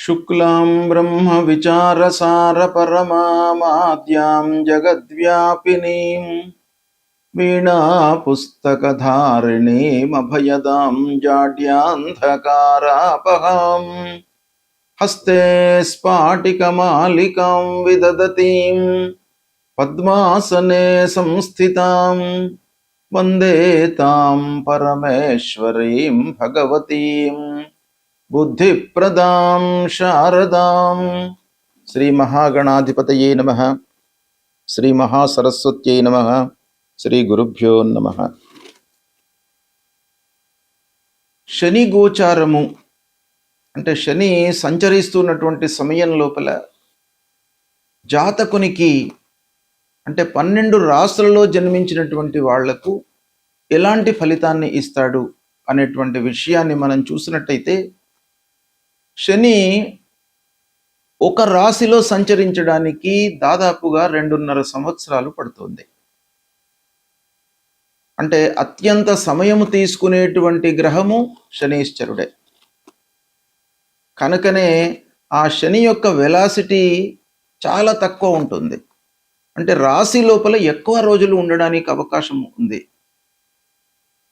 शुक्लां ब्रह्मविचारसारपरमामाद्यां जगद्व्यापिनीं वीणापुस्तकधारिणीमभयदां जाड्यान्धकारापहां हस्ते स्फाटिकमालिकां विदधतीं पद्मासने संस्थितां वन्दे तां परमेश्वरीं भगवतीं बुद्धिप्रदां शारदां। श्री महागणाधिपतये नमः। श्री महासरस्वत्यै नमः। శ్రీ గురుభ్యో నమః. శని గోచారము అంటే శని సంచరిస్తున్నటువంటి సమయం లోపల జాతకునికి అంటే 12 రాశులలో జన్మించినటువంటి వాళ్లకు ఎలాంటి ఫలితాన్ని ఇస్తాడు అనేటువంటి విషయాన్ని మనం చూసినట్టయితే, శని ఒక రాశిలో సంచరించడానికి దాదాపుగా 2.5 సంవత్సరాలు పడుతుంది. అంటే అత్యంత సమయము తీసుకునేటువంటి గ్రహము శనీశ్వరుడే. కనుకనే ఆ శని యొక్క వెలాసిటీ చాలా తక్కువ ఉంటుంది. అంటే రాశి లోపల ఎక్కువ రోజులు ఉండడానికి అవకాశం ఉంది.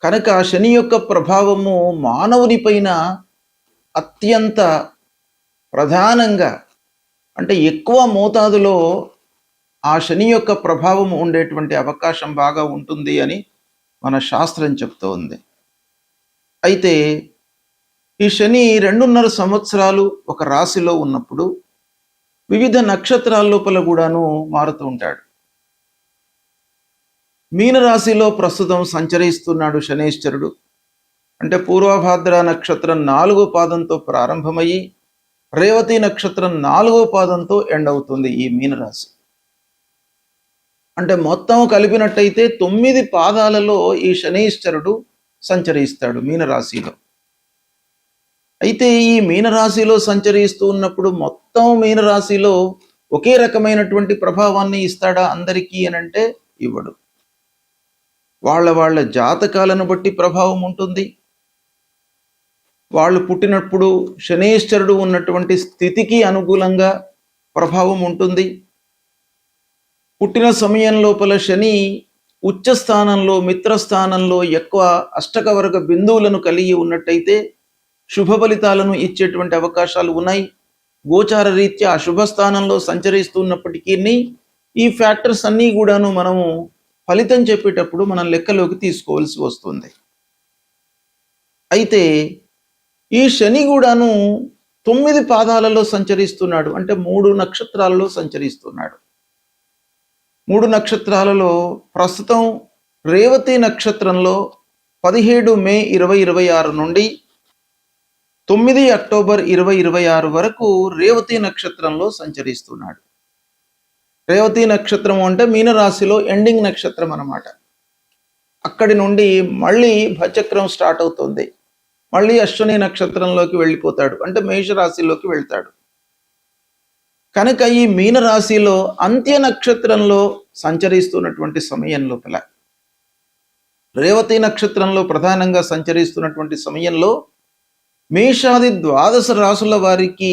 కనుక శని యొక్క ప్రభావము మానవుని పైన అత్యంత ప్రధానంగా అంటే ఎక్కువ మోతాదులో ఆ శని యొక్క ప్రభావం ఉండేటువంటి అవకాశం బాగా ఉంటుంది అని మన శాస్త్రం చెప్తూ ఉంది. అయితే ఈ శని 2.5 సంవత్సరాలు ఒక రాశిలో ఉన్నప్పుడు వివిధ నక్షత్రాల లోపల కూడాను మారుతూ ఉంటాడు. మీనరాశిలో ప్రస్తుతం సంచరిస్తున్నాడు శనీశ్వరుడు. అంటే పూర్వభాద్ర నక్షత్రం 4వ పాదంతో ప్రారంభమయ్యి రేవతి నక్షత్రం 4వ పాదంతో ఎండ్ అవుతుంది ఈ మీనరాశి. అంటే మొత్తం కలిపినట్టయితే 9 పాదాలలో ఈ శనీశ్వరుడు సంచరిస్తాడు మీనరాశిలో. అయితే ఈ మీనరాశిలో సంచరిస్తూ ఉన్నప్పుడు మొత్తం మీనరాశిలో ఒకే రకమైనటువంటి ప్రభావాన్ని ఇస్తాడా అందరికీ అనంటే ఇవ్వడు. వాళ్ళ జాతకాలను బట్టి ప్రభావం ఉంటుంది. వాళ్ళు పుట్టినప్పుడు శనీశ్వరుడు ఉన్నటువంటి స్థితికి అనుకూలంగా ప్రభావం ఉంటుంది. పుట్టిన సమయం లోపల శని ఉచ్చస్థానంలో మిత్రస్థానంలో ఎక్కువ అష్టకవర్గ బిందువులను కలిగి ఉన్నట్టయితే శుభ ఫలితాలను ఇచ్చేటువంటి అవకాశాలు ఉన్నాయి. గోచార రీత్యా అశుభస్థానంలో సంచరిస్తున్నప్పటికీ ఈ ఫ్యాక్టర్స్ అన్నీ కూడాను మనము ఫలితం చెప్పేటప్పుడు మనం లెక్కలోకి తీసుకోవాల్సి వస్తుంది. అయితే ఈ శని కూడాను 9 పాదాలలో సంచరిస్తున్నాడు. అంటే 3 నక్షత్రాలలో సంచరిస్తున్నాడు. 3 నక్షత్రాలలో ప్రస్తుతం రేవతి నక్షత్రంలో 17 మే 2026 నుండి 9 అక్టోబర్ 2026 వరకు రేవతి నక్షత్రంలో సంచరిస్తున్నాడు. రేవతి నక్షత్రం అంటే మీనరాశిలో ఎండింగ్ నక్షత్రం అన్నమాట. అక్కడి నుండి మళ్ళీ భచక్రం స్టార్ట్ అవుతుంది. మళ్ళీ అశ్విని నక్షత్రంలోకి వెళ్ళిపోతాడు. అంటే మేషరాశిలోకి వెళ్తాడు. కనుక ఈ మీనరాశిలో అంత్య నక్షత్రంలో సంచరిస్తున్నటువంటి సమయం లోపల రేవతి నక్షత్రంలో ప్రధానంగా సంచరిస్తున్నటువంటి సమయంలో మేషాది 12 రాశుల వారికి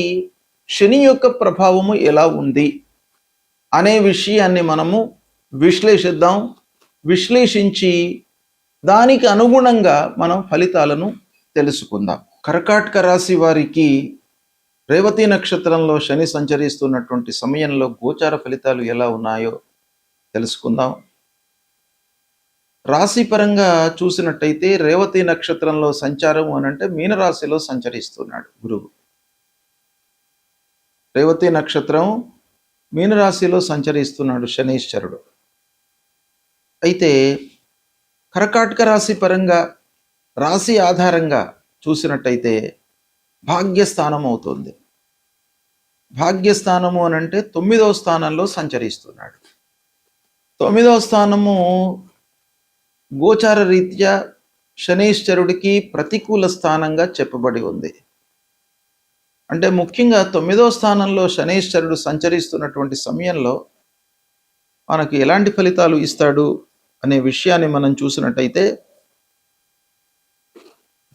శని యొక్క ప్రభావము ఎలా ఉంది అనే విషయాన్ని మనము విశ్లేషిద్దాం. విశ్లేషించి దానికి అనుగుణంగా మనం ఫలితాలను తెలుసుకుందాం. కర్కాటక రాశి వారికి రేవతి నక్షత్రంలో శని సంచరిస్తున్నటువంటి సమయంలో గోచార ఫలితాలు ఎలా ఉన్నాయో తెలుసుకుందాం. రాశి పరంగా చూసినట్టయితే రేవతి నక్షత్రంలో సంచారం అనంటే మీనరాశిలో సంచరిస్తున్నాడు గురువు. రేవతి నక్షత్రం మీనరాశిలో సంచరిస్తున్నాడు శనీశ్వరుడు. అయితే కర్కాటక రాశి పరంగా రాశి ఆధారంగా చూసినట్టయితే భాగ్యస్థానం అవుతుంది. భాగ్యస్థానము అనంటే 9వ స్థానంలో సంచరిస్తున్నాడు. 9వ స్థానము గోచార రీత్యా శనీశ్వరుడికి ప్రతికూల స్థానంగా చెప్పబడి ఉంది. అంటే ముఖ్యంగా 9వ స్థానంలో శనీశ్వరుడు సంచరిస్తున్నటువంటి సమయంలో మనకు ఎలాంటి ఫలితాలు ఇస్తాడు అనే విషయాన్ని మనం చూసినట్టయితే,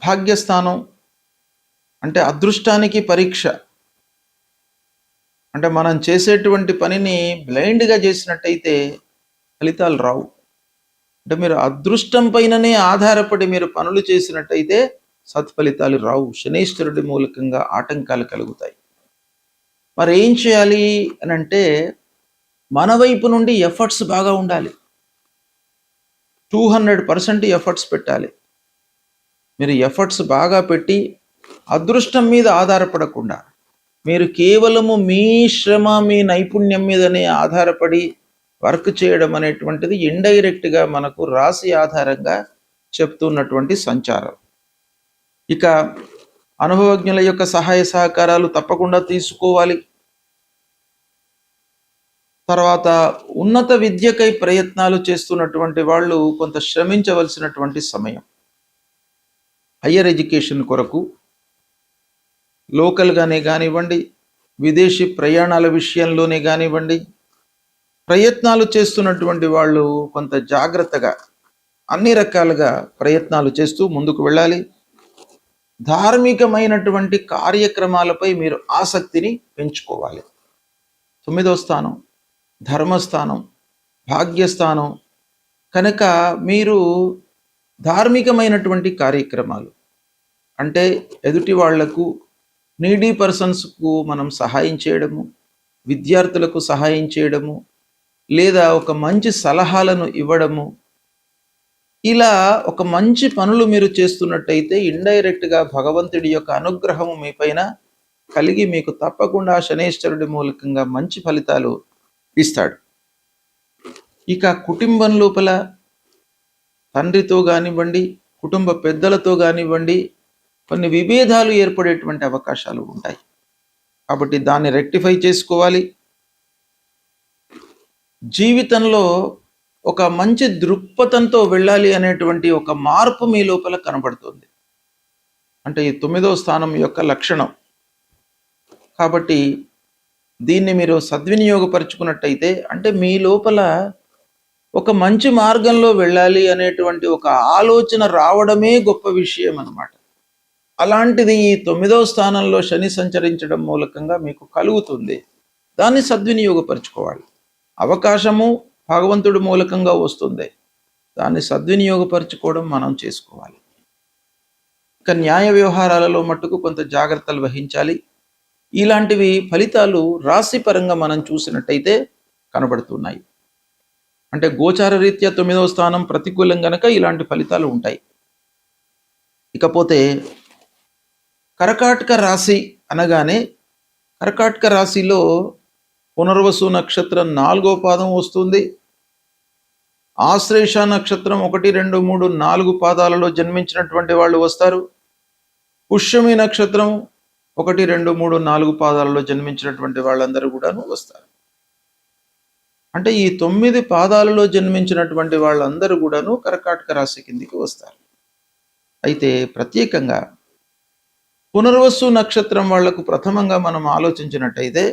భాగ్యస్థానం అంటే అదృష్టానికి పరీక్ష. అంటే మనం చేసేటువంటి పనిని బ్లైండ్గా చేసినట్టయితే ఫలితాలు రావు. అంటే మీరు అదృష్టం పైననే ఆధారపడి మీరు పనులు చేసినట్టయితే సత్ఫలితాలు రావు. శనీశ్వరుడి మూలకంగా ఆటంకాలు కలుగుతాయి. మరి ఏం చేయాలి అని అంటే మన వైపు నుండి ఎఫర్ట్స్ బాగా ఉండాలి. 200% ఎఫర్ట్స్ పెట్టాలి. మీరు ఎఫర్ట్స్ బాగా పెట్టి అదృష్టం మీద ఆధారపడకుండా మీరు కేవలము మీ శ్రమ మీ నైపుణ్యం మీదనే ఆధారపడి వర్క్ చేయడం అనేటువంటిది ఇండైరెక్ట్గా మనకు రాశి ఆధారంగా చెప్తున్నటువంటి సంచారం. ఇక అనుభవజ్ఞుల యొక్క సహాయ సహకారాలు తప్పకుండా తీసుకోవాలి. తర్వాత ఉన్నత విద్యకై ప్రయత్నాలు చేస్తున్నటువంటి వాళ్ళు కొంత శ్రమించవలసినటువంటి సమయం. హయ్యర్ ఎడ్యుకేషన్ కొరకు లోకల్గానే కానివ్వండి, విదేశీ ప్రయాణాల విషయంలోనే కానివ్వండి, ప్రయత్నాలు చేస్తున్నటువంటి వాళ్ళు కొంత జాగ్రత్తగా అన్ని రకాలుగా ప్రయత్నాలు చేస్తూ ముందుకు వెళ్ళాలి. ధార్మికమైనటువంటి కార్యక్రమాలపై మీరు ఆసక్తిని పెంచుకోవాలి. 9వ స్థానం ధర్మస్థానం, భాగ్యస్థానం కనుక మీరు ధార్మికమైనటువంటి కార్యక్రమాలు అంటే ఎదుటి వాళ్లకు, నీడీ పర్సన్స్కు మనం సహాయం చేయడము, విద్యార్థులకు సహాయం చేయడము, లేదా ఒక మంచి సలహాలను ఇవ్వడము, ఇలా ఒక మంచి పనులు మీరు చేస్తున్నట్టయితే ఇండైరెక్ట్గా భగవంతుడి యొక్క అనుగ్రహము మీ పైన కలిగి మీకు తప్పకుండా శనైశ్వరుడి మూలకంగా మంచి ఫలితాలు ఇస్తాడు. ఇక కుటుంబం లోపల తండ్రితో కానివ్వండి, కుటుంబ పెద్దలతో కానివ్వండి కొన్ని విభేదాలు ఏర్పడేటువంటి అవకాశాలు ఉంటాయి. కాబట్టి దాన్ని రెక్టిఫై చేసుకోవాలి. జీవితంలో ఒక మంచి దృక్పథంతో వెళ్ళాలి అనేటువంటి ఒక మార్పు మీ లోపల కనబడుతుంది. అంటే ఈ 9వ స్థానం యొక్క లక్షణం. కాబట్టి దీన్ని మీరు సద్వినియోగపరుచుకున్నట్టయితే అంటే మీ లోపల ఒక మంచి మార్గంలో వెళ్ళాలి అనేటువంటి ఒక ఆలోచన రావడమే గొప్ప విషయం అన్నమాట. అలాంటిది ఈ 9వ స్థానంలో శని సంచరించడం మూలకంగా మీకు కలుగుతుంది. దాన్ని సద్వినియోగపరుచుకోవాలి. అవకాశము భగవంతుడి మూలకంగా వస్తుంది. దాన్ని సద్వినియోగపరచుకోవడం మనం చేసుకోవాలి. ఇక న్యాయ వ్యవహారాలలో మట్టుకు కొంత జాగ్రత్తలు వహించాలి. ఇలాంటివి ఫలితాలు రాశిపరంగా మనం చూసినట్టయితే కనబడుతున్నాయి. అంటే గోచార రీత్యా 9వ స్థానం ప్రతికూలం గనక ఇలాంటి ఫలితాలు ఉంటాయి. ఇకపోతే కర్కాటక రాశి అనగానే కర్కాటక రాశిలో పునర్వసు నక్షత్రం 4వ పాదం వస్తుంది. ఆశ్లేష నక్షత్రం 1, 2, 3, 4 పాదాలలో జన్మించినటువంటి వాళ్ళు వస్తారు. పుష్యమి నక్షత్రం 1, 2, 3, 4 పాదాలలో జన్మించినటువంటి వాళ్ళందరూ కూడాను వస్తారు. అంటే ఈ 9 పాదాలలో జన్మించినటువంటి వాళ్ళందరూ కూడాను కర్కాటక రాశి కిందికి వస్తారు. అయితే ప్రత్యేకంగా పునర్వసు నక్షత్రం వాళ్లకు ప్రథమంగా మనం ఆలోచించినట్టయితే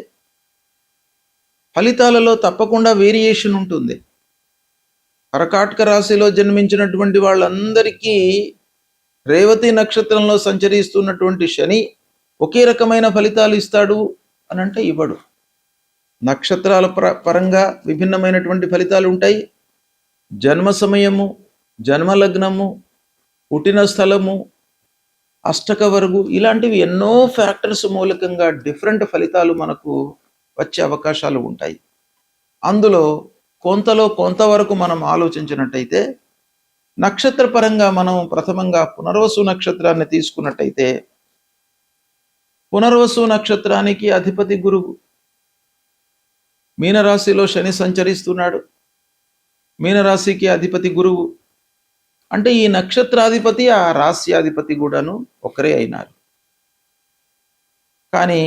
ఫలితాలలో తప్పకుండా వేరియేషన్ ఉంటుంది. కర్కాటక రాశిలో జన్మించినటువంటి వాళ్ళందరికీ రేవతి నక్షత్రంలో సంచరిస్తున్నటువంటి శని ఒకే రకమైన ఫలితాలు ఇస్తాడు అని అంటే ఇవ్వడు. నక్షత్రాల పరంగా విభిన్నమైనటువంటి ఫలితాలు ఉంటాయి. జన్మ సమయము, జన్మలగ్నము, పుట్టిన స్థలము, అష్టక వర్గు ఇలాంటివి ఎన్నో ఫ్యాక్టర్స్ మూలకంగా డిఫరెంట్ ఫలితాలు మనకు వచ్చే అవకాశాలు ఉంటాయి. అందులో కొంతవరకు మనం ఆలోచించినట్టయితే నక్షత్ర పరంగా మనం ప్రథమంగా పునర్వసు నక్షత్రాన్ని తీసుకున్నట్టయితే పునర్వసు నక్షత్రానికి అధిపతి గురువు. మీనరాశిలో శని సంచరిస్తున్నాడు. మీనరాశికి అధిపతి గురువు. అంటే ఈ నక్షత్రాధిపతి ఆ రాశ్యాధిపతి కూడాను ఒకరే అయినారు. కానీ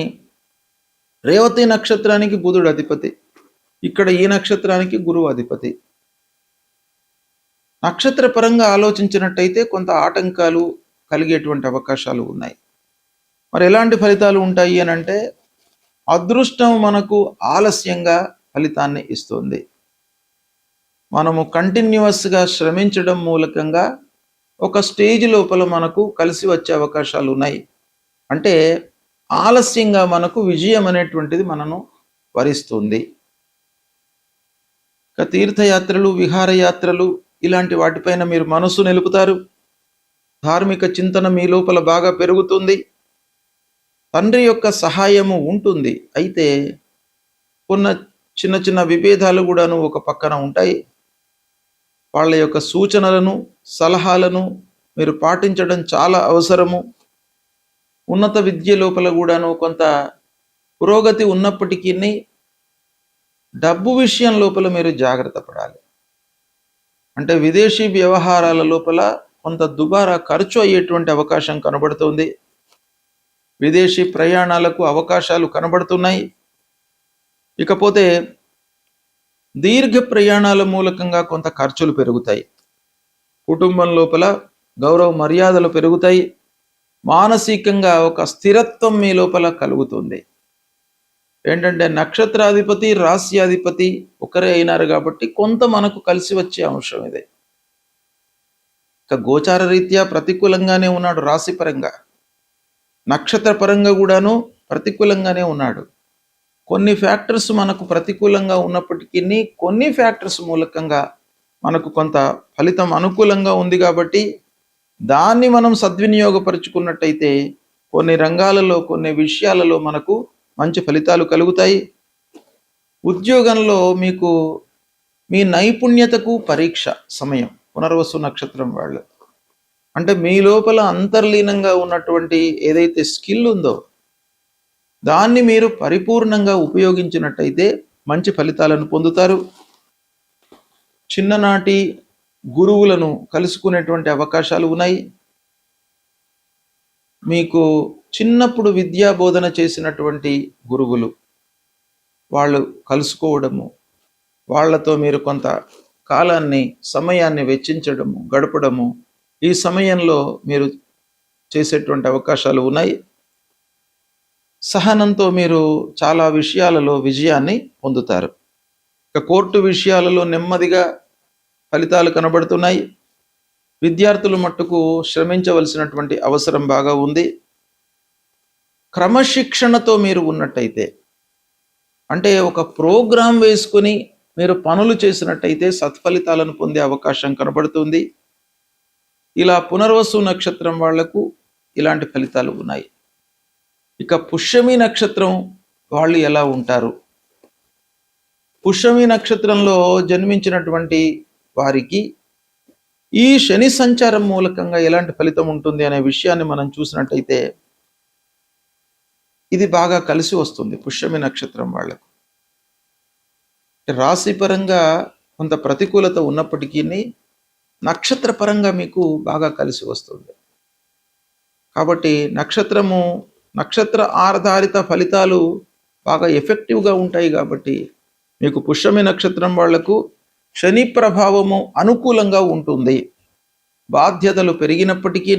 రేవతి నక్షత్రానికి బుధుడు అధిపతి, ఇక్కడ ఈ నక్షత్రానికి గురువు అధిపతి. నక్షత్ర పరంగా ఆలోచించినట్టయితే కొంత ఆటంకాలు కలిగేటువంటి అవకాశాలు ఉన్నాయి. మరి ఎలాంటి ఫలితాలు ఉంటాయి అని అంటే అదృష్టం మనకు ఆలస్యంగా ఫలితాన్ని ఇస్తుంది. మనము కంటిన్యూస్గా శ్రమించడం మూలకంగా ఒక స్టేజ్ లోపల మనకు కలిసి వచ్చే అవకాశాలు ఉన్నాయి. అంటే ఆలస్యంగా మనకు విజయం అనేటువంటిది మనను వరిస్తుంది. ఇక తీర్థయాత్రలు, విహారయాత్రలు ఇలాంటి వాటిపైన మీరు మనసు నిలుపుతారు. ధార్మిక చింతన మీ లోపల బాగా పెరుగుతుంది. తండ్రి యొక్క సహాయము ఉంటుంది. అయితే కొన్ని చిన్న చిన్న విభేదాలు కూడాను ఒక పక్కన ఉంటాయి. వాళ్ళ యొక్క సూచనలను, సలహాలను మీరు పాటించడం చాలా అవసరము. ఉన్నత విద్య లోపల కూడాను కొంత పురోగతి ఉన్నప్పటికీ డబ్బు విషయం లోపల మీరు జాగ్రత్త పడాలి. అంటే విదేశీ వ్యవహారాల లోపల కొంత దుబారా ఖర్చు అయ్యేటువంటి అవకాశం కనబడుతుంది. విదేశీ ప్రయాణాలకు అవకాశాలు కనబడుతున్నాయి. ఇకపోతే దీర్ఘ ప్రయాణాల మూలకంగా కొంత ఖర్చులు పెరుగుతాయి. కుటుంబం లోపల గౌరవ మర్యాదలు పెరుగుతాయి. మానసికంగా ఒక స్థిరత్వం మీ లోపల కలుగుతుంది. ఏంటంటే నక్షత్రాధిపతి, రాశ్యాధిపతి ఒకరే అయినారు కాబట్టి కొంత మనకు కలిసి వచ్చే అంశం ఇదే. ఇక గోచార రీత్యా ప్రతికూలంగానే ఉన్నాడు. రాశి పరంగా, నక్షత్ర పరంగా కూడాను ప్రతికూలంగానే ఉన్నాడు. కొన్ని ఫ్యాక్టర్స్ మనకు ప్రతికూలంగా ఉన్నప్పటికీ కొన్ని ఫ్యాక్టర్స్ మూలకంగా మనకు కొంత ఫలితం అనుకూలంగా ఉంది కాబట్టి దాన్ని మనం సద్వినియోగపరుచుకున్నట్టయితే కొన్ని రంగాలలో, కొన్ని విషయాలలో మనకు మంచి ఫలితాలు కలుగుతాయి. ఉద్యోగంలో మీకు మీ నైపుణ్యతకు పరీక్ష సమయం. పునర్వసు నక్షత్రం వాళ్ళు అంటే మీ లోపల అంతర్లీనంగా ఉన్నటువంటి ఏదైతే స్కిల్ ఉందో దాన్ని మీరు పరిపూర్ణంగా ఉపయోగించినట్టయితే మంచి ఫలితాలను పొందుతారు. చిన్ననాటి గురువులను కలుసుకునేటువంటి అవకాశాలు ఉన్నాయి. మీకు చిన్నప్పుడు విద్యా బోధన చేసినటువంటి గురువులు వాళ్ళు కలుసుకోవడము, వాళ్ళతో మీరు కొంత కాలాన్ని, సమయాన్ని వెచ్చించడము, గడపడము, ఈ సమయంలో మీరు చేసేటువంటి అవకాశాలు ఉన్నాయి. సహనంతో మీరు చాలా విషయాలలో విజయాన్ని పొందుతారు. ఇక కోర్టు విషయాలలో నెమ్మదిగా ఫలితాలు కనబడుతున్నాయి. విద్యార్థులు మట్టుకు శ్రమించవలసినటువంటి అవసరం బాగా ఉంది. క్రమశిక్షణతో మీరు ఉన్నట్టయితే, అంటే ఒక ప్రోగ్రాం వేసుకుని మీరు పనులు చేసినట్టయితే సత్ఫలితాలను పొందే అవకాశం కనబడుతుంది. ఇలా పునర్వసు నక్షత్రం వాళ్లకు ఇలాంటి ఫలితాలు ఉన్నాయి. ఇక పుష్యమి నక్షత్రం వాళ్ళు ఎలా ఉంటారు? పుష్యమి నక్షత్రంలో జన్మించినటువంటి వారికి ఈ శని సంచారం మూలకంగా ఎలాంటి ఫలితం ఉంటుంది అనే విషయాన్ని మనం చూసినట్టయితే ఇది బాగా కలిసి వస్తుంది. పుష్యమి నక్షత్రం వాళ్లకు రాశి పరంగా కొంత ప్రతికూలత ఉన్నప్పటికీ నక్షత్ర పరంగా మీకు బాగా కలిసి వస్తుంది. కాబట్టి నక్షత్ర ఆధారిత ఫలితాలు బాగా ఎఫెక్టివ్గా ఉంటాయి. కాబట్టి మీకు పుష్యమి నక్షత్రం వాళ్లకు శని ప్రభావము అనుకూలంగా ఉంటుంది. బాధ్యతలు పెరిగినప్పటికీ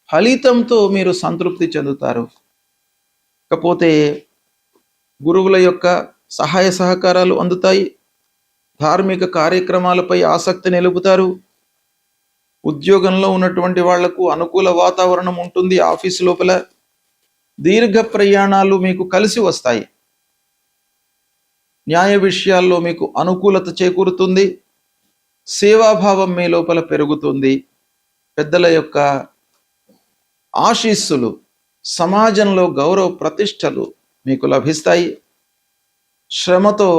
ఫలితంతో మీరు సంతృప్తి చెందుతారు. ఇకపోతే గురువుల యొక్క సహాయ సహకారాలు అందుతాయి. ధార్మిక కార్యక్రమాలపై ఆసక్తి నిలుపుతారు. ఉద్యోగంలో ఉన్నటువంటి వాళ్లకు అనుకూల వాతావరణం ఉంటుంది. ఆఫీసు లోపల దీర్ఘ ప్రయాణాలు మీకు కలిసి వస్తాయి. న్యాయ విషయాల్లో మీకు అనుకూలత చేకూరుతుంది. సేవాభావం మీ లోపల పెరుగుతుంది. పెద్దల యొక్క ఆశీస్సులు, సమాజంలో గౌరవ ప్రతిష్టలు మీకు లభిస్తాయి. శ్రమతో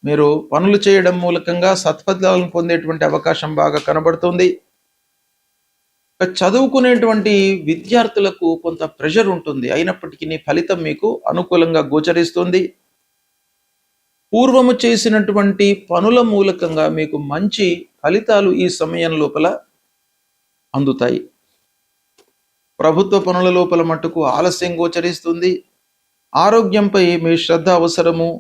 మీరు పనులు చేయడం మూలకంగా సత్ఫలితాలను పొందేటువంటి అవకాశం బాగా కనబడుతుంది. చదువుకునేటువంటి విద్యార్థులకు కొంత ప్రెషర్ ఉంటుంది. అయినప్పటికీ ఫలితం మీకు అనుకూలంగా గోచరిస్తుంది. పూర్వము చేసినటువంటి పనుల మూలకంగా మీకు మంచి ఫలితాలు ఈ సమయం లోపల అందుతాయి. ప్రభుత్వ పనుల లోపల మట్టుకు ఆలస్యం గోచరిస్తుంది. ఆరోగ్యంపై మీ శ్రద్ధ అవసరము.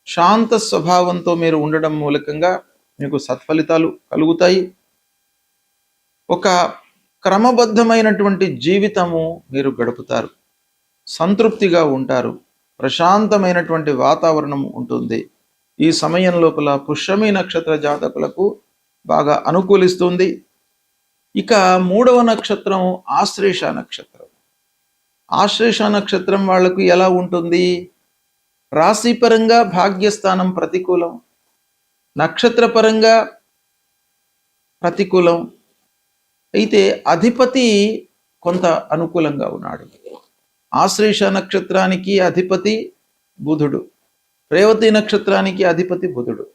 శాంత స్వభావంతో మీరు ఉండడం మూలకంగా మీకు సత్ఫలితాలు కలుగుతాయి. ఒక క్రమబద్ధమైనటువంటి జీవితము మీరు గడుపుతారు. సంతృప్తిగా ఉంటారు. ప్రశాంతమైనటువంటి వాతావరణం ఉంటుంది. ఈ సమయం లోపల పుష్యమి నక్షత్ర జాతకులకు బాగా అనుకూలిస్తుంది. ఇక 3వ నక్షత్రం ఆశ్లేష నక్షత్రం. ఆశ్లేష నక్షత్రం వాళ్లకు ఎలా ఉంటుంది? రాశిపరంగా భాగ్యస్థానం ప్రతికూలం, నక్షత్రపరంగా ప్రతికూలం. అయితే అధిపతి కొంత అనుకూలంగా ఉన్నాడు. ఆశ్లేష నక్షత్రానికి అధిపతి బుధుడు, రేవతి నక్షత్రానికి అధిపతి బుధుడు.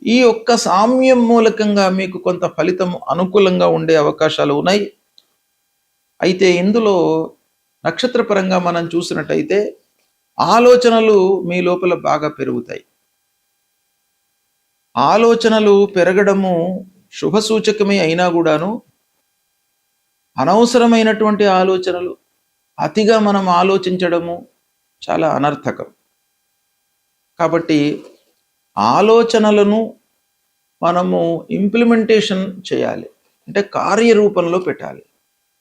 ఈ ఒక్క సామ్యం మూలకంగా మీకు కొంత ఫలితం అనుకూలంగా ఉండే అవకాశాలు ఉన్నాయి. అయితే ఇందులో నక్షత్రపరంగా మనం చూసినట్టయితే ఆలోచనలు మీ లోపల బాగా పెరుగుతాయి. ఆలోచనలు పెరగడము శుభసూచకమే అయినా కూడాను అనవసరమైనటువంటి ఆలోచనలు, అతిగా మనం ఆలోచించడము చాలా అనర్థకం. కాబట్టి ఆలోచనలను మనము ఇంప్లిమెంటేషన్ చేయాలి, అంటే కార్యరూపంలో పెట్టాలి.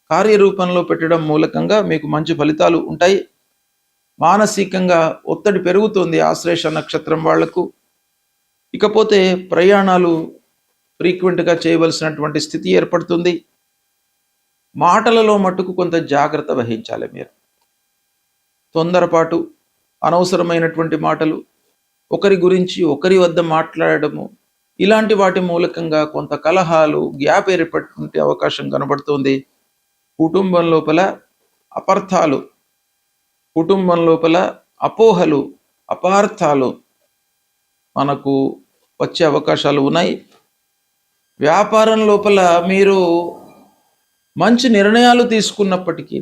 కార్యరూపంలో పెట్టడం మూలకంగా మీకు మంచి ఫలితాలు ఉంటాయి. మానసికంగా ఒత్తిడి పెరుగుతుంది ఆశ్లేష నక్షత్రం వాళ్లకు. ఇకపోతే ప్రయాణాలు ఫ్రీక్వెంట్గా చేయవలసినటువంటి స్థితి ఏర్పడుతుంది. మాటలలో మట్టుకు కొంత జాగ్రత్త వహించాలి మీరు. తొందరపాటు, అనవసరమైనటువంటి మాటలు, ఒకరి గురించి ఒకరి వద్ద మాట్లాడము, ఇలాంటి వాటి మూలకంగా కొంత కలహాలు, గ్యాప్ ఏర్పడే అవకాశం కనబడుతుంది. కుటుంబం లోపల అపార్థాలు, కుటుంబం లోపల అపోహలు, అపార్థాలు మనకు వచ్చే అవకాశాలు ఉన్నాయి. వ్యాపారం లోపల మీరు మంచి నిర్ణయాలు తీసుకున్నప్పటికీ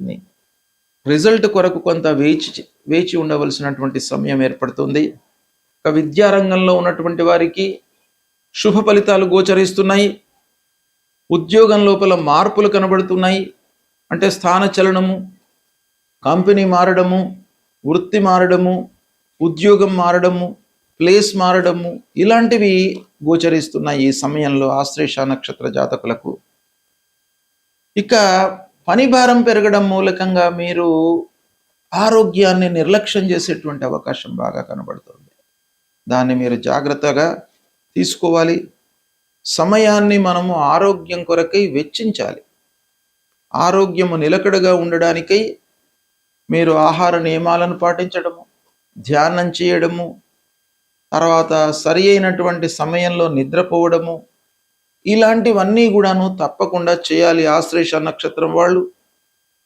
రిజల్ట్ కొరకు కొంత వేచి ఉండవలసినటువంటి సమయం ఏర్పడుతుంది. విద్యారంగంలో ఉన్నటువంటి వారికి శుభ ఫలితాలు గోచరిస్తున్నాయి. ఉద్యోగం లోపల మార్పులు కనబడుతున్నాయి, అంటే స్థానచలనము, కంపెనీ మారడము, వృత్తి మారడము, ఉద్యోగం మారడము, ప్లేస్ మారడము, ఇలాంటివి గోచరిస్తున్నాయి ఈ సమయంలో ఆశ్లేష నక్షత్ర జాతకులకు. ఇక పని భారం పెరగడం మూలకంగా మీరు ఆరోగ్యాన్ని నిర్లక్ష్యం చేసేటువంటి అవకాశం బాగా కనబడుతుంది. దాన్ని మీరు జాగ్రత్తగా తీసుకోవాలి. సమయాన్ని మనము ఆరోగ్యం కొరకై వెచ్చించాలి. ఆరోగ్యము నిలకడగా ఉండడానికై మీరు ఆహార నియమాలను పాటించడము, ధ్యానం చేయడము, తర్వాత సరి అయినటువంటి సమయంలో నిద్రపోవడము, ఇలాంటివన్నీ కూడాను తప్పకుండా చేయాలి. ఆశ్లేష నక్షత్రం వాళ్ళు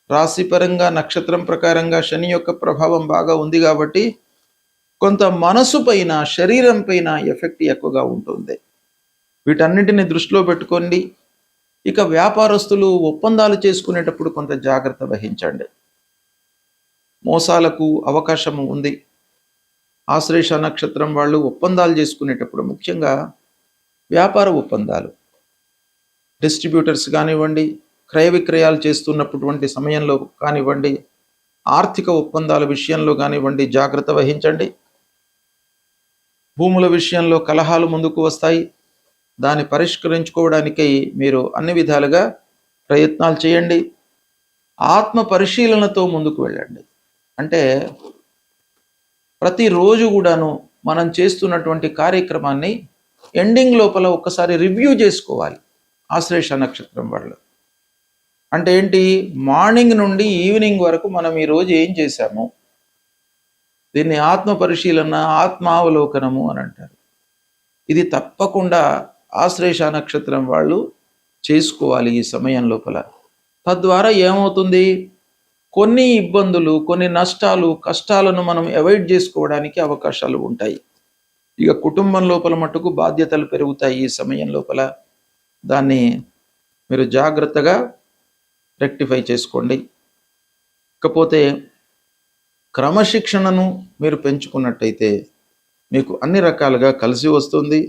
రాశిపరంగా నక్షత్రం ప్రకారంగా శని యొక్క ప్రభావం బాగా ఉంది కాబట్టి కొంత మనసు పైన, శరీరం పైన ఎఫెక్ట్ ఎక్కువగా ఉంటుంది. వీటన్నిటిని దృష్టిలో పెట్టుకోండి. ఇక వ్యాపారస్తులు ఒప్పందాలు చేసుకునేటప్పుడు కొంత జాగ్రత్త వహించండి. మోసాలకు అవకాశం ఉంది. ఆశ్లేష నక్షత్రం వాళ్ళు ఒప్పందాలు చేసుకునేటప్పుడు, ముఖ్యంగా వ్యాపార ఒప్పందాలు, డిస్ట్రిబ్యూటర్స్ కానివ్వండి, క్రయ విక్రయాలు చేస్తున్నటువంటి సమయంలో కానివ్వండి, ఆర్థిక ఒప్పందాల విషయంలో కానివ్వండి, జాగ్రత్త వహించండి. భూముల విషయంలో కలహాలు ముందుకు వస్తాయి. దాన్ని పరిష్కరించుకోవడానికై మీరు అన్ని విధాలుగా ప్రయత్నాలు చేయండి. ఆత్మ పరిశీలనతో ముందుకు వెళ్ళండి. అంటే ప్రతిరోజు కూడాను మనం చేస్తున్నటువంటి కార్యక్రమాన్ని ఎండింగ్ లోపల ఒక్కసారి రివ్యూ చేసుకోవాలి. ఆశ్లేష నక్షత్రం వాళ్ళు అంటే ఏంటి, మార్నింగ్ నుండి ఈవినింగ్ వరకు మనం ఈరోజు ఏం చేశాము, దీన్ని ఆత్మ పరిశీలన, ఆత్మావలోకనము అని అంటారు. ఇది తప్పకుండా ఆశ్లేష నక్షత్రం వాళ్ళు చేసుకోవాలి ఈ సమయం లోపల. తద్వారా ఏమవుతుంది, కొన్ని ఇబ్బందులు, కొన్ని నష్టాలు, కష్టాలను మనం అవాయిడ్ చేసుకోవడానికి అవకాశాలు ఉంటాయి. ఇక కుటుంబం లోపల మటుకు బాధ్యతలు పెరుగుతాయి ఈ సమయం లోపల. దాన్ని మీరు జాగ్రత్తగా రెక్టిఫై చేసుకోండి. ఇకపోతే క్రమశిక్షణను మీరు పెంచుకున్నట్టయితే మీకు అన్ని రకాలుగా కలిసి వస్తుంది.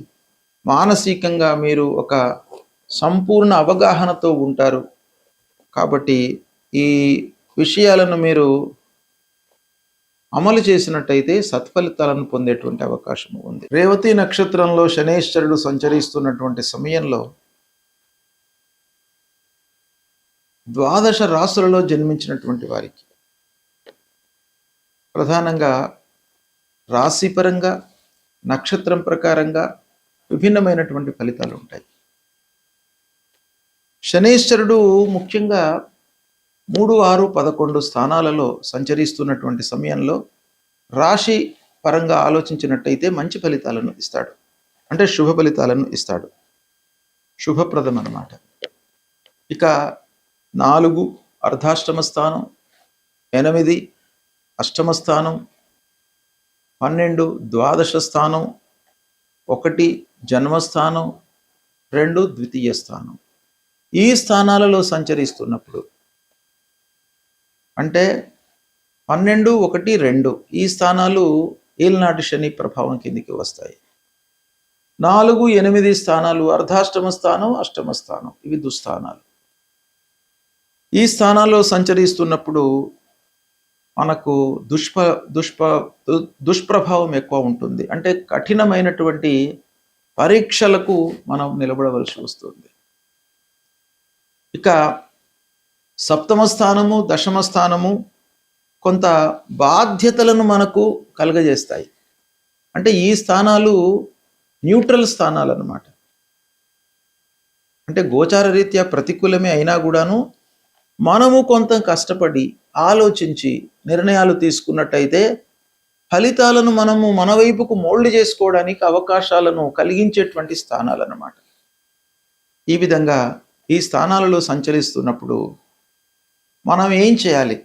మానసికంగా మీరు ఒక సంపూర్ణ అవగాహనతో ఉంటారు. కాబట్టి ఈ విషయాలను మీరు అమలు చేసినట్టయితే సత్ఫలితాలను పొందేటువంటి అవకాశం ఉంది. రేవతి నక్షత్రంలో శనేశ్వరుడు సంచరిస్తున్నటువంటి సమయంలో ద్వాదశ రాశులలో జన్మించినటువంటి వారికి ప్రధానంగా రాశిపరంగా, నక్షత్రం ప్రకారంగా విభిన్నమైనటువంటి ఫలితాలు ఉంటాయి. శనేశ్వరుడు ముఖ్యంగా 3, 6, 11 స్థానాలలో సంచరిస్తున్నటువంటి సమయంలో రాశి పరంగా ఆలోచించినట్టయితే మంచి ఫలితాలను ఇస్తాడు. అంటే శుభ ఫలితాలను ఇస్తాడు. శుభప్రదం అన్నమాట. ఇక 4 అర్ధాష్టమ స్థానం, 8 అష్టమ స్థానం, 12 ద్వాదశ స్థానం, 1 జన్మస్థానం, 2 ద్వితీయ స్థానం. ఈ స్థానాలలో సంచరిస్తున్నప్పుడు అంటే 12, 1, 2 ఈ స్థానాలు ఏలినాటి శని ప్రభావం కిందికి వస్తాయి. 4, 8 స్థానాలు అర్ధాష్టమ స్థానం, అష్టమ స్థానం, ఇవి దుస్థానాలు. ఈ స్థానాల్లో సంచరిస్తున్నప్పుడు మనకు దుష్ప్రభావం ఎక్కువ ఉంటుంది. అంటే కఠినమైనటువంటి పరీక్షలకు మనం నిలబడవలసి వస్తుంది. ఇక సప్తమ స్థానము, దశమ స్థానము కొంత బాధ్యతలను మనకు కలగజేస్తాయి. అంటే ఈ స్థానాలు న్యూట్రల్ స్థానాలు అన్నమాట. అంటే గోచార రీత్యా ప్రతికూలమే అయినా కూడాను మనము కొంత కష్టపడి ఆలోచించి నిర్ణయాలు తీసుకున్నట్టయితే ఫలితాలను మనము మన వైపుకు మోల్డ్ చేసుకోవడానికి అవకాశాలను కలిగించేటువంటి స్థానాలు అన్నమాట. ఈ విధంగా ఈ స్థానాలలో సంచరిస్తున్నప్పుడు మనం ఏం చేయాలి?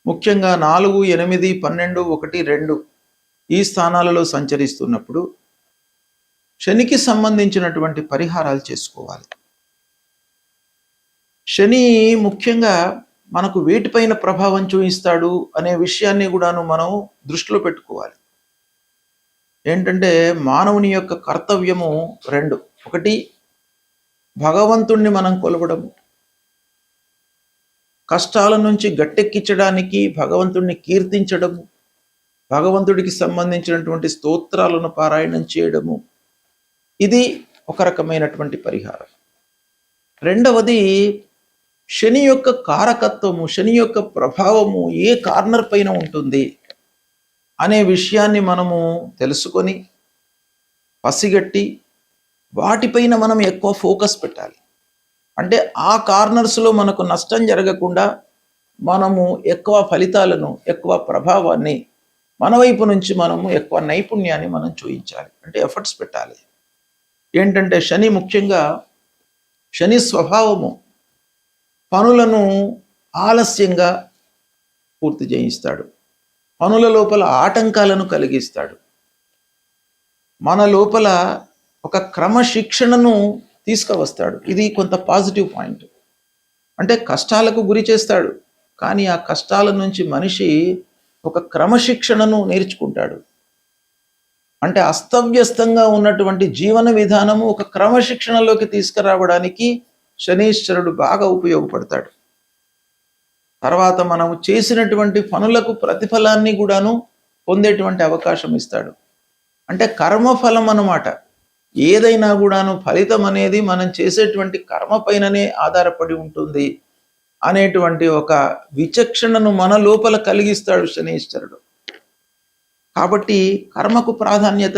ముఖ్యంగా 4, 8, 12, 1, 2 ఈ స్థానాలలో సంచరిస్తున్నప్పుడు శనికి సంబంధించినటువంటి పరిహారాలు చేసుకోవాలి. శని ముఖ్యంగా మనకు వేటిపైన ప్రభావం చూపిస్తాడు అనే విషయాన్ని కూడాను మనం దృష్టిలో పెట్టుకోవాలి. ఏంటంటే మానవుని యొక్క కర్తవ్యము 2. 1 భగవంతుణ్ణి మనం కొలవడము, కష్టాల నుంచి గట్టెక్కించడానికి భగవంతుణ్ణి కీర్తించడము, భగవంతుడికి సంబంధించినటువంటి స్తోత్రాలను పారాయణం చేయడము, ఇది ఒక రకమైనటువంటి పరిహారం. 2వది శని యొక్క కారకత్వము, శని యొక్క ప్రభావము ఏ కార్నర్ పైన ఉంటుంది అనే విషయాన్ని మనము తెలుసుకొని పసిగట్టి వాటిపైన మనం ఎక్కువ ఫోకస్ పెట్టాలి. అంటే ఆ కార్నర్స్లో మనకు నష్టం జరగకుండా మనము ఎక్కువ ఫలితాలను, ఎక్కువ ప్రభావాన్ని మన వైపు నుంచి మనము ఎక్కువ నైపుణ్యాన్ని మనం చూపించాలి. అంటే ఎఫర్ట్స్ పెట్టాలి. ఏంటంటే శని ముఖ్యంగా శని స్వభావము పనులను ఆలస్యంగా పూర్తి చేయిస్తాడు. పనుల లోపల ఆటంకాలను కలిగిస్తాడు. మన లోపల ఒక క్రమశిక్షణను తీసుకువస్తాడు. ఇది కొంత పాజిటివ్ పాయింట్. అంటే కష్టాలకు గురి చేస్తాడు, కానీ ఆ కష్టాల నుంచి మనిషి ఒక క్రమశిక్షణను నేర్చుకుంటాడు. అంటే అస్తవ్యస్తంగా ఉన్నటువంటి జీవన విధానము ఒక క్రమశిక్షణలోకి తీసుకురావడానికి శనీశ్వరుడు బాగా ఉపయోగపడతాడు. తర్వాత మనము చేసినటువంటి పనులకు ప్రతిఫలాన్ని కూడాను పొందేటువంటి అవకాశం ఇస్తాడు. అంటే కర్మఫలం అన్నమాట. ఏదైనా కూడాను ఫలితం అనేది మనం చేసేటువంటి కర్మ పైననే ఆధారపడి ఉంటుంది అనేటువంటి ఒక విచక్షణను మన లోపల కలిగిస్తాడు శనీశ్వరుడు. కాబట్టి కర్మకు ప్రాధాన్యత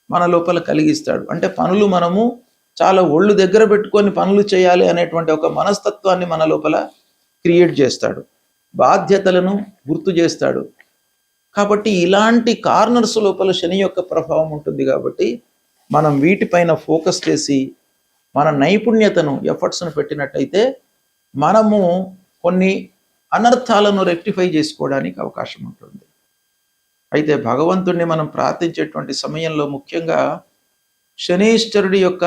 మన లోపల కలిగిస్తాడు. అంటే పనులు మనము చాలా ఒళ్ళు దగ్గర పెట్టుకొని పనులు చేయాలి అనేటువంటి ఒక మనస్తత్వాన్ని మన లోపల క్రియేట్ చేస్తాడు. బాధ్యతలను గుర్తు చేస్తాడు. కాబట్టి ఇలాంటి కార్నర్స్ లోపల శని యొక్క ప్రభావం ఉంటుంది. కాబట్టి మనం వీటిపైన ఫోకస్ చేసి మన నైపుణ్యతను, ఎఫర్ట్స్ను పెట్టినట్టయితే మనము కొన్ని అనర్థాలను రెక్టిఫై చేసుకోవడానికి అవకాశం ఉంటుంది. అయితే భగవంతుణ్ణి మనం ప్రార్థించేటువంటి సమయంలో ముఖ్యంగా శనీశ్వరుడి యొక్క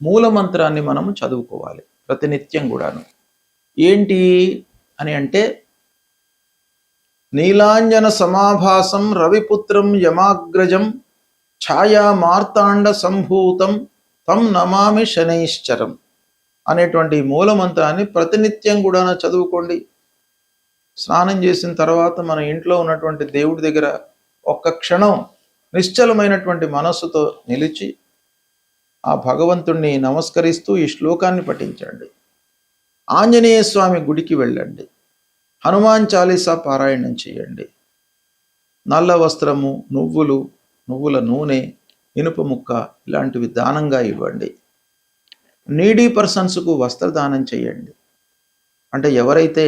మూల మంత్రాన్ని మనము చదువుకోవాలి ప్రతినిత్యం కూడాను. ఏంటి అని అంటే నీలాంజన సమాభాసం రవిపుత్రం యమాగ్రజం ఛాయా మార్తాండ సంభూతం తం నమామి శనైశ్చరం అనేటువంటి మూల మంత్రాన్ని ప్రతినిత్యం కూడా చదువుకోండి. స్నానం చేసిన తర్వాత మన ఇంట్లో ఉన్నటువంటి దేవుడి దగ్గర ఒక్క క్షణం నిశ్చలమైనటువంటి మనస్సుతో నిలిచి ఆ భగవంతుణ్ణి నమస్కరిస్తూ ఈ శ్లోకాన్ని పఠించండి. ఆంజనేయ స్వామి గుడికి వెళ్ళండి. హనుమాన్ చాలీసా పారాయణం చేయండి. నల్ల వస్త్రము, నువ్వుల నూనె, ఇనుప ముక్క ఇలాంటివి దానంగా ఇవ్వండి. నీడీ పర్సన్స్కు వస్త్రదానం చేయండి. అంటే ఎవరైతే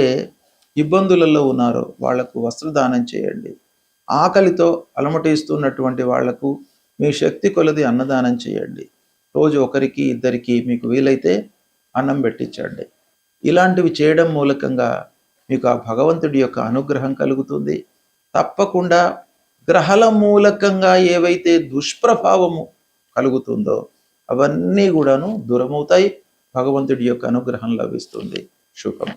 ఇబ్బందులలో ఉన్నారో వాళ్లకు వస్త్రదానం చేయండి. ఆకలితో అలమటిస్తున్నటువంటి వాళ్లకు మీ శక్తి కొలది అన్నదానం చేయండి. రోజు ఒకరికి ఇద్దరికి మీకు వీలైతే అన్నం పెట్టించండి. ఇలాంటివి చేయడం మూలకంగా మీకు ఆ భగవంతుడి యొక్క అనుగ్రహం కలుగుతుంది. తప్పకుండా గ్రహాల మూలకంగా ఏవైతే దుష్ప్రభావము కలుగుతుందో అవన్నీ కూడాను దూరమవుతాయి. భగవంతుడి యొక్క అనుగ్రహం లభిస్తుంది. శుభం.